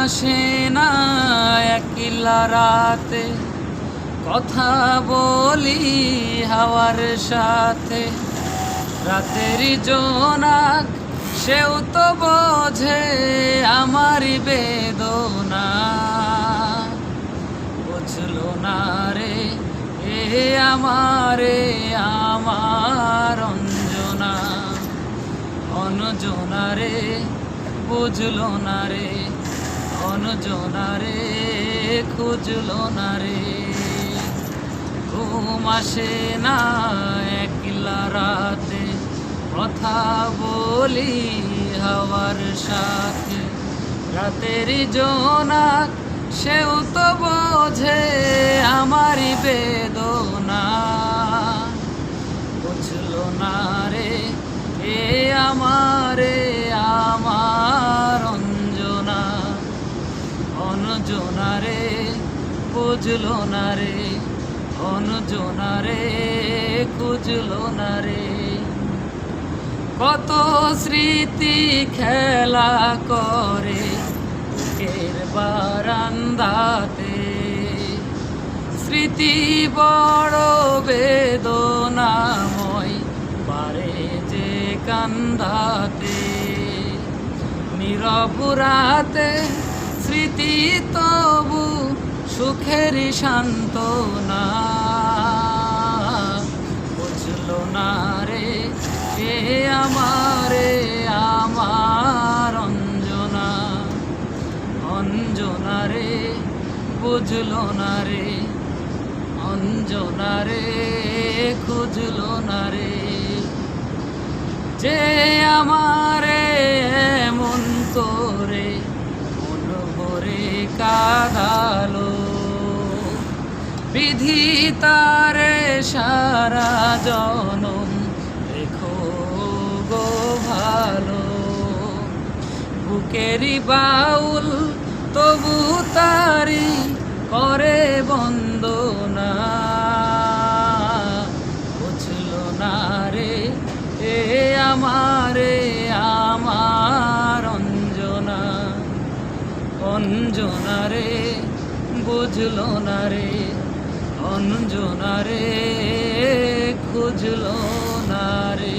আসে না একলা রাতে, কথা বলি হাওয়ার সাথে। রাতের জোনাক সেও তো বোঝে আমার বেদনা, বুঝলো না রে এ আমারে আমার অঞ্জনা। অঞ্জনা রে বুঝলো না রে, অঞ্জনা রে খুঁজলো না রে। ঘুম আসে না একলা রাতে, কথা বলি হাওয়ার সাথে। রাতের জোনাক সেও তো বোঝে আমারই বেদনা, বুঝলো না রে এ আমারে আমার অঞ্জনা। অঞ্জনা রে বুঝলো না রে, অঞ্জনা রে খুঁজলো না রে। কত স্মৃতি খেলা করে বুকের বারান্দাতে, স্মৃতি বড় বেদনাময় পারে যে কান্দাতে। নীরব রাতে স্মৃতি তবু সুখের সান্ত্বনা, বুঝলো না রে এ আমারে আমার অঞ্জনা। অঞ্জনা রে বুঝলো না রে, অঞ্জনা রে খুঁজলো না রে। যে আমারে এমন করে মন ভরে কাঁদালো, বিধি তারে সারা জনম রেখো গো ভালো। বুকেরই বাউল তবু তারি করে বন্দনা, বুঝলো না রে এ আমারে আমার অঞ্জনা। অঞ্জনা রে বুঝলো না রে, অঞ্জনা রে খুঁজলো না রে।